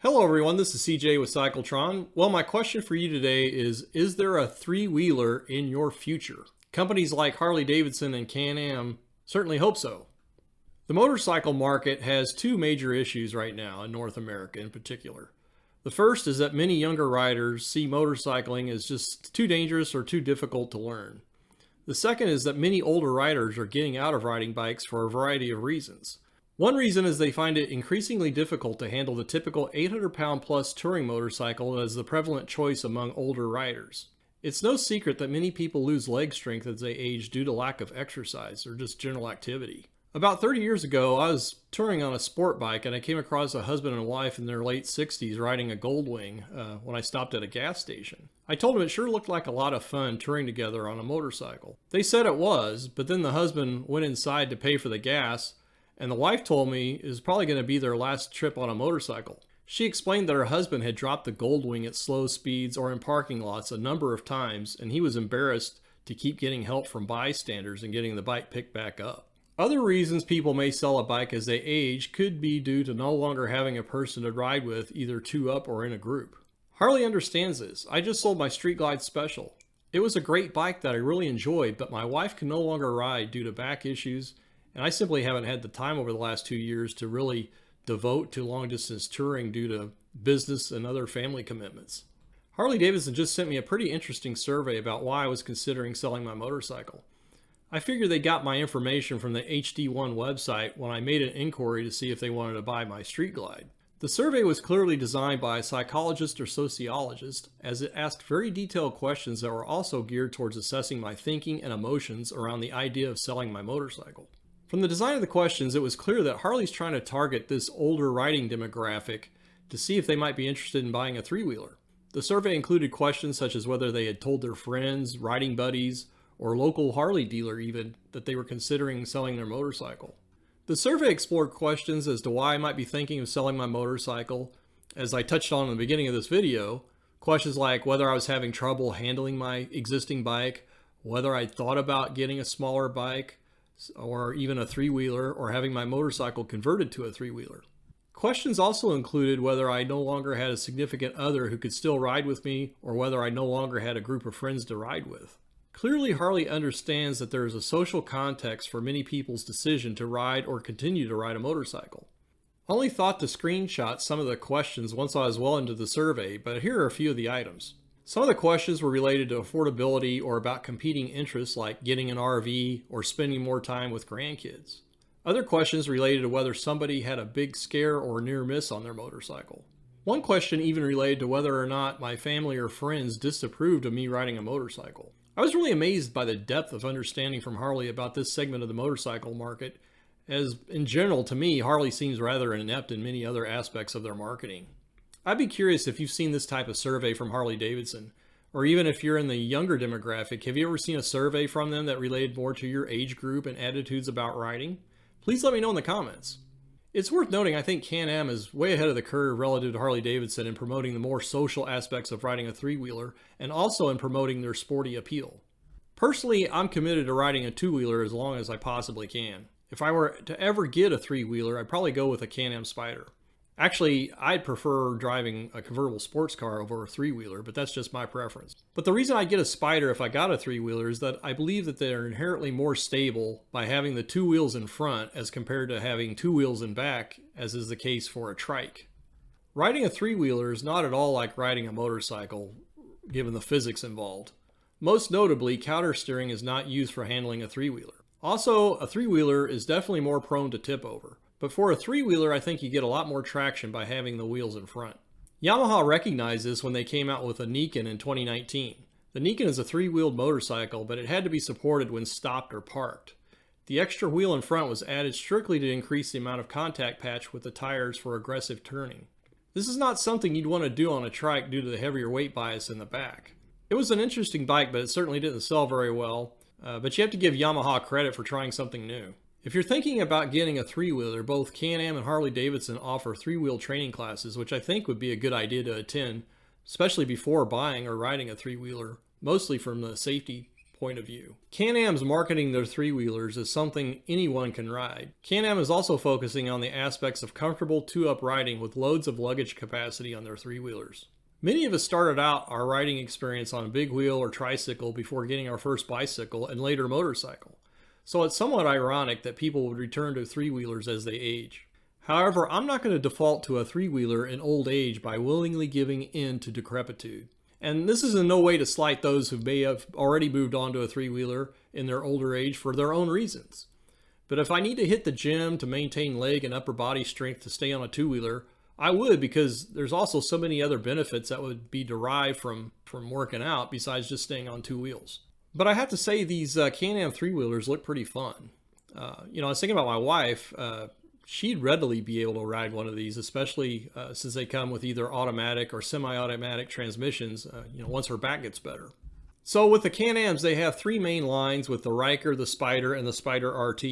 Hello everyone, this is CJ with Cyclotron. Well, my question for you today is there a three-wheeler in your future? Companies like Harley-Davidson and Can-Am certainly hope so. The motorcycle market has two major issues right now in North America in particular. The first is that many younger riders see motorcycling as just too dangerous or too difficult to learn. The second is that many older riders are getting out of riding bikes for a variety of reasons. One reason is they find it increasingly difficult to handle the typical 800-pound plus touring motorcycle as the prevalent choice among older riders. It's no secret that many people lose leg strength as they age due to lack of exercise or just general activity. About 30 years ago, I was touring on a sport bike and I came across a husband and wife in their late 60s riding a Goldwing when I stopped at a gas station. I told them it sure looked like a lot of fun touring together on a motorcycle. They said it was, but then the husband went inside to pay for the gas, and the wife told me it was probably going to be their last trip on a motorcycle. She explained that her husband had dropped the Goldwing at slow speeds or in parking lots a number of times, and he was embarrassed to keep getting help from bystanders and getting the bike picked back up. Other reasons people may sell a bike as they age could be due to no longer having a person to ride with, either two up or in a group. Harley understands this. I just sold my Street Glide Special. It was a great bike that I really enjoyed, but my wife can no longer ride due to back issues, and I simply haven't had the time over the last 2 years to really devote to long distance touring due to business and other family commitments. Harley-Davidson just sent me a pretty interesting survey about why I was considering selling my motorcycle. I figured they got my information from the HD1 website when I made an inquiry to see if they wanted to buy my Street Glide. The survey was clearly designed by a psychologist or sociologist, as it asked very detailed questions that were also geared towards assessing my thinking and emotions around the idea of selling my motorcycle. From the design of the questions, it was clear that Harley's trying to target this older riding demographic to see if they might be interested in buying a three-wheeler. The survey included questions such as whether they had told their friends, riding buddies, or local Harley dealer even that they were considering selling their motorcycle. The survey explored questions as to why I might be thinking of selling my motorcycle, as I touched on in the beginning of this video. Questions like whether I was having trouble handling my existing bike, whether I'd thought about getting a smaller bike, or even a three-wheeler, or having my motorcycle converted to a three-wheeler. Questions also included whether I no longer had a significant other who could still ride with me, or whether I no longer had a group of friends to ride with. Clearly, Harley understands that there is a social context for many people's decision to ride or continue to ride a motorcycle. I only thought to screenshot some of the questions once I was well into the survey, but here are a few of the items. Some of the questions were related to affordability or about competing interests like getting an RV or spending more time with grandkids. Other questions related to whether somebody had a big scare or near miss on their motorcycle. One question even related to whether or not my family or friends disapproved of me riding a motorcycle. I was really amazed by the depth of understanding from Harley about this segment of the motorcycle market, as in general to me, Harley seems rather inept in many other aspects of their marketing. I'd be curious if you've seen this type of survey from Harley-Davidson, or even if you're in the younger demographic, have you ever seen a survey from them that related more to your age group and attitudes about riding? Please let me know in the comments. It's worth noting I think Can-Am is way ahead of the curve relative to Harley-Davidson in promoting the more social aspects of riding a three-wheeler and also in promoting their sporty appeal. Personally, I'm committed to riding a two-wheeler as long as I possibly can. If I were to ever get a three-wheeler, I'd probably go with a Can-Am Spyder. Actually, I'd prefer driving a convertible sports car over a three-wheeler, but that's just my preference. But the reason I'd get a Spyder if I got a three-wheeler is that I believe that they're inherently more stable by having the two wheels in front as compared to having two wheels in back, as is the case for a trike. Riding a three-wheeler is not at all like riding a motorcycle, given the physics involved. Most notably, counter steering is not used for handling a three-wheeler. Also, a three-wheeler is definitely more prone to tip over. But for a three-wheeler, I think you get a lot more traction by having the wheels in front. Yamaha recognized this when they came out with a Niken in 2019. The Niken is a three-wheeled motorcycle, but it had to be supported when stopped or parked. The extra wheel in front was added strictly to increase the amount of contact patch with the tires for aggressive turning. This is not something you'd want to do on a trike due to the heavier weight bias in the back. It was an interesting bike, but it certainly didn't sell very well. But you have to give Yamaha credit for trying something new. If you're thinking about getting a three-wheeler, both Can-Am and Harley-Davidson offer three-wheel training classes, which I think would be a good idea to attend, especially before buying or riding a three-wheeler, mostly from the safety point of view. Can-Am's marketing their three-wheelers as something anyone can ride. Can-Am is also focusing on the aspects of comfortable two-up riding with loads of luggage capacity on their three-wheelers. Many of us started out our riding experience on a big wheel or tricycle before getting our first bicycle and later motorcycle. So it's somewhat ironic that people would return to three-wheelers as they age. However, I'm not going to default to a three-wheeler in old age by willingly giving in to decrepitude. And this is in no way to slight those who may have already moved on to a three-wheeler in their older age for their own reasons. But if I need to hit the gym to maintain leg and upper body strength to stay on a two-wheeler, I would, because there's also so many other benefits that would be derived from working out besides just staying on two wheels. But I have to say these Can-Am three-wheelers look pretty fun. I was thinking about my wife. She'd readily be able to ride one of these, especially since they come with either automatic or semi-automatic transmissions, once her back gets better. So with the Can-Ams, they have three main lines with the Ryker, the Spider, and the Spider RT.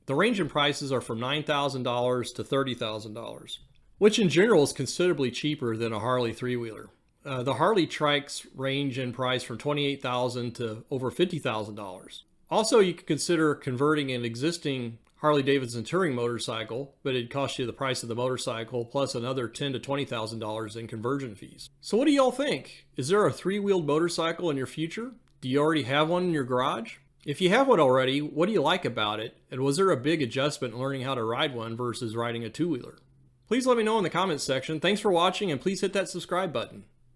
The range and prices are from $9,000 to $30,000. Which in general is considerably cheaper than a Harley three-wheeler. The Harley trikes range in price from $28,000 to over $50,000. Also, you could consider converting an existing Harley-Davidson touring motorcycle, but it'd cost you the price of the motorcycle plus another $10,000 to $20,000 in conversion fees. So what do y'all think? Is there a three-wheeled motorcycle in your future? Do you already have one in your garage? If you have one already, what do you like about it? And was there a big adjustment in learning how to ride one versus riding a two-wheeler? Please let me know in the comments section. Thanks for watching, and please hit that subscribe button.